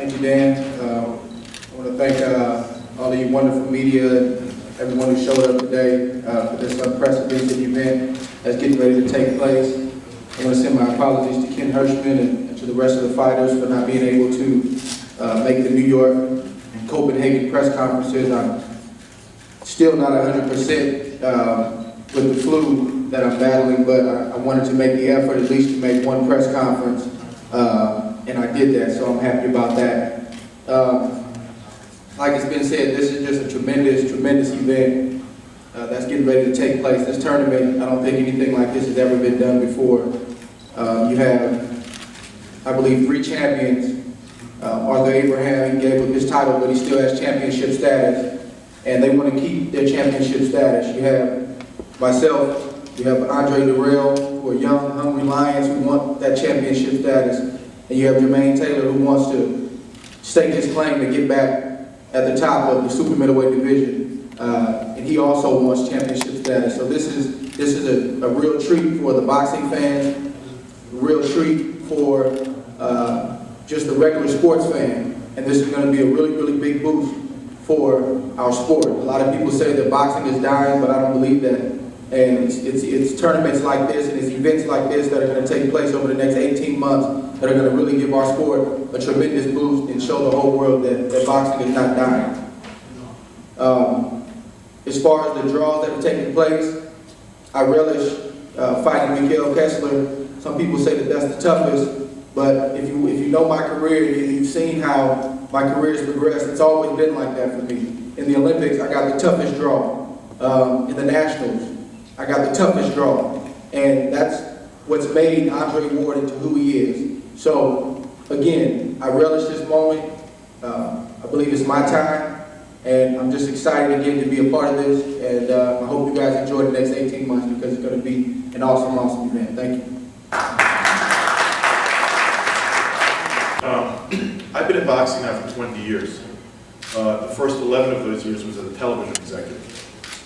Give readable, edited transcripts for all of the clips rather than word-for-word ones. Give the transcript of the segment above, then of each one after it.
Thank you, Dan. I want to thank all of you wonderful media, everyone who showed up today for this unprecedented event that's getting ready to take place. I want to send my apologies to Ken Hirschman and to the rest of the fighters for not being able to make the New York and Copenhagen press conferences. I'm still not 100% with the flu that I'm battling, but I wanted to make the effort at least to make one press conference, and I did that, so I'm happy about that. Like it's been said, this is just a tremendous event that's getting ready to take place. This tournament, I don't think anything like this has ever been done before. You have, I believe, 3 champions. Arthur Abraham, he gave up his title, but he still has championship status, and they want to keep their championship status. You have myself, you have Andre Dirrell, who are young, hungry lions who want that championship status, and you have Jermaine Taylor, who wants to stake his claim to get back at the top of the super middleweight division, and he also wants championship status. So this is a real treat for the boxing fans, a real treat for just the regular sports fan, and this is going to be a really big boost for our sport. A lot of people say that boxing is dying, but I don't believe that. And it's tournaments like this and it's events like this that are going to take place over the next 18 months that are going to really give our sport a tremendous boost and show the whole world that boxing is not dying. As far as the draws that are taking place, I relish fighting Mikkel Kessler. Some people say that that's the toughest, but if you know my career, you've seen how my career has progressed. It's always been like that for me. In the Olympics, I got the toughest draw. In the Nationals, I got the toughest draw. And that's what's made Andre Ward into who he is. So, again, I relish this moment. I believe it's my time. And I'm just excited again to be a part of this. And I hope you guys enjoy the next 18 months because it's going to be an awesome event. Thank you. I've been in boxing now for 20 years. The first 11 of those years was as a television executive.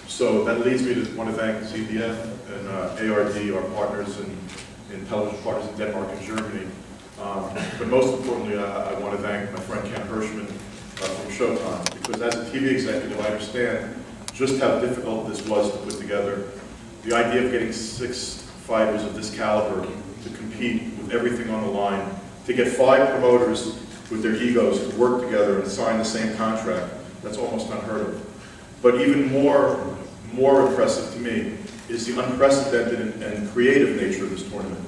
So that leads me to want to thank CBF and ARD, our partners and television partners in Denmark and Germany. But most importantly, I want to thank my friend Ken Hirschman from Showtime, because as a TV executive, I understand just how difficult this was to put together. The idea of getting 6 fighters of this caliber to compete with everything on the line, to get 5 promoters with their egos to work together and sign the same contract, that's almost unheard of. But even more impressive to me is the unprecedented and creative nature of this tournament.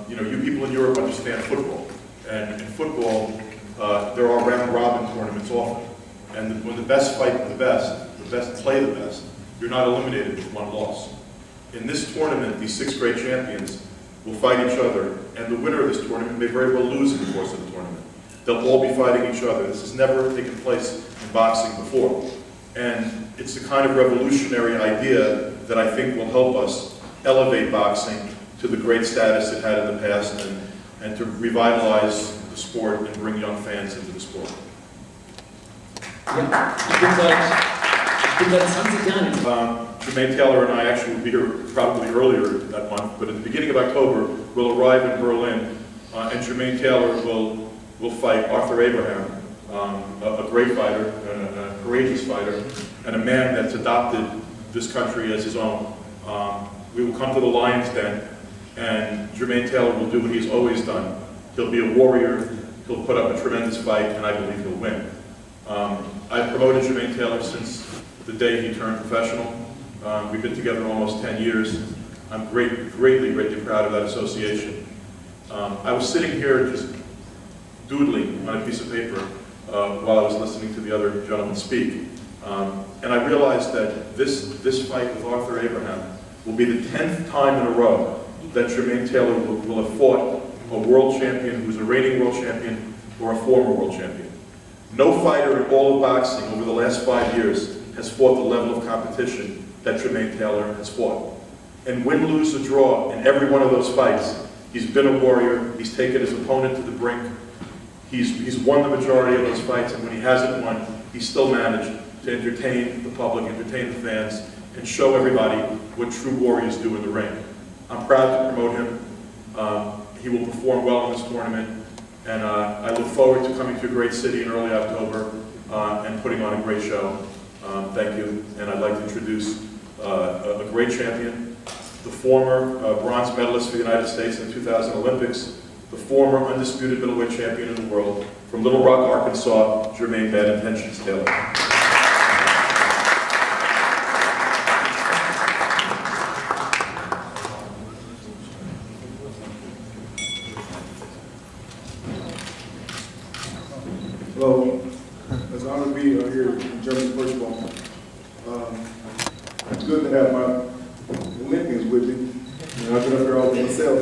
You people in Europe understand football, and in football, there are round-robin tournaments often. And when the best fight the best play the best, you're not eliminated with 1 loss. In this tournament, these 6 great champions will fight each other, and the winner of this tournament may very well lose in the course of the tournament. They'll all be fighting each other. This has never taken place in boxing before. And it's the kind of revolutionary idea that I think will help us elevate boxing to the great status it had in the past and to revitalize the sport and bring young fans into the sport. Jermaine Taylor and I actually will be here probably earlier that month, but at the beginning of October, we'll arrive in Berlin, and Jermaine Taylor will fight Arthur Abraham, a great fighter, a courageous fighter, and a man that's adopted this country as his own. We will come to the Lion's Den, and Jermaine Taylor will do what he's always done. He'll be a warrior, he'll put up a tremendous fight, and I believe he'll win. I've promoted Jermaine Taylor since the day he turned professional. We've been together almost 10 years. I'm greatly proud of that association. I was sitting here just doodling on a piece of paper while I was listening to the other gentlemen speak. And I realized that this fight with Arthur Abraham will be the 10th time in a row that Jermaine Taylor will have fought a world champion who's a reigning world champion or a former world champion. No fighter in all of boxing over the last 5 years has fought the level of competition that Jermaine Taylor has fought. And win, lose, or draw in every one of those fights, he's been a warrior, he's taken his opponent to the brink, he's won the majority of those fights, and when he hasn't won, he's still managed to entertain the public, entertain the fans, and show everybody what true warriors do in the ring. I'm proud to promote him. He will perform well in this tournament. And I look forward to coming to a great city in early October and putting on a great show. Thank you. And I'd like to introduce a great champion, the former bronze medalist for the United States in the 2000 Olympics, the former undisputed middleweight champion of the world, from Little Rock, Arkansas, Jermaine Taylor. Hello, it's an honor to be here in Germany, first of all. It's good to have my Olympians with me. You know, I've been up here all by myself.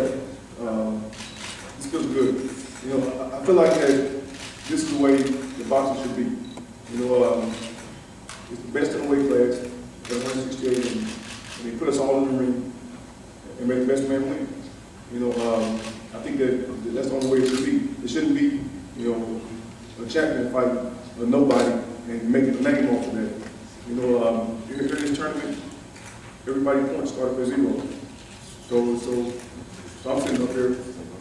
This feels good. You know, I feel like that this is the way the boxing should be. You know, it's the best in the weight class, at 168, and they put us all in the ring and make the best man win. You know, I think that that's the only way it should be. It shouldn't be, you know, a champion fight or nobody and making a name off of that. You know, here in this tournament, everybody points start at 0. So I'm sitting up here,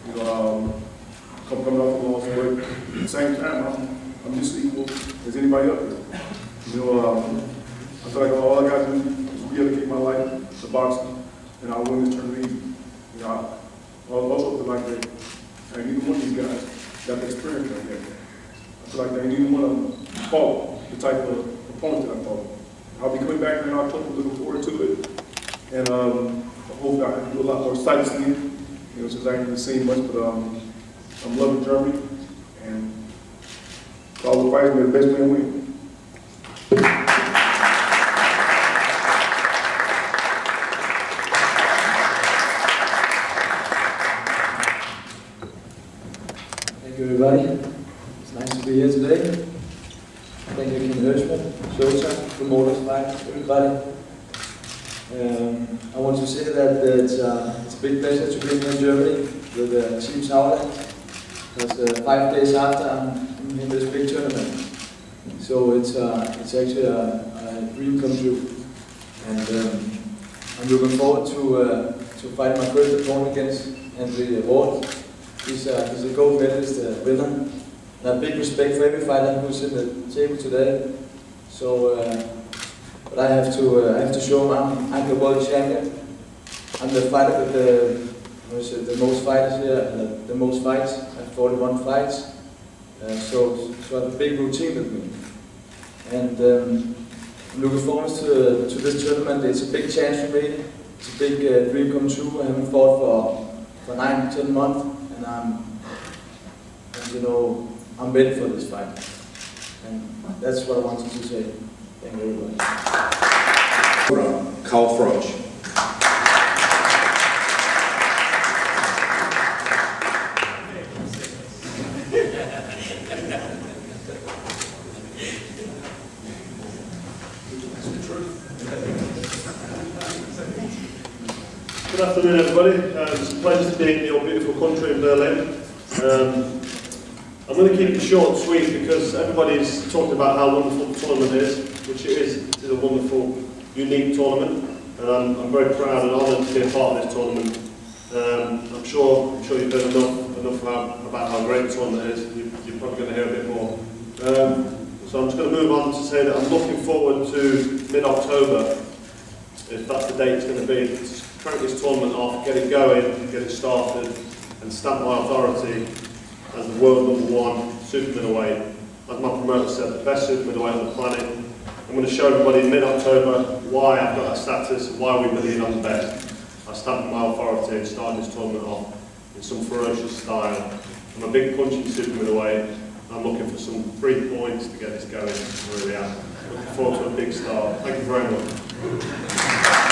you know, coming off the loss, but at the same time, I'm just equal as anybody up there. You know, I feel like all I got to do is dedicate my life to boxing, and I'll win this tournament. You know, I also feel like that neither one of these guys got the experience like that. I feel like they neither one of them fought the type of opponent that I fought. I'll be coming back here in October, looking forward to it, and I hope I can do a lot more sightseeing. You know, since I haven't seen much, but I'm loving Germany, and all the fighting, the best man win. Thank you, everybody. It's nice to be here today. Thank you, Showtime, promoters, everybody. I want to say that it's a big pleasure to be here in Germany with Team Sauerland, because 5 days after I'm in this big tournament. So it's actually a dream come true, and I'm looking forward to fight my first opponent against Henry Ward. He's a gold medalist winner, and I have big respect for every fighter who's in the table today. So, but I have to show him I'm the world champion. I'm the fighter with the most fighters here, the most fights. I have 41 fights. So I have a big routine with me, and I'm looking forward to this tournament. It's a big chance for me. It's a big dream come true. I haven't fought for 9-10 months, and I'm ready for this fight. And that's what I wanted to say. Thank you very much. Froch. Good afternoon, everybody. It's a pleasure to be in your beautiful country in Berlin. I'm going to keep it short and sweet because everybody's talked about how wonderful the tournament is, which it is. It is a wonderful, unique tournament, and I'm very proud and honoured to be a part of this tournament. I'm sure you've heard enough about how great the tournament is. You're probably going to hear a bit more. So I'm just going to move on to say that I'm looking forward to mid-October, if that's the date it's going to be, to crank this tournament off, get it going, get it started, and stamp my authority as the world #1 super middleweight. As my promoter said, the best super middleweight on the planet. I'm going to show everybody in mid-October why I've got that status, why we believe I'm the best. I stamp my authority and start this tournament off in some ferocious style. I'm a big punching super middleweight, and I'm looking for some 3 points to get this going. I really am. Looking forward to a big start. Thank you very much.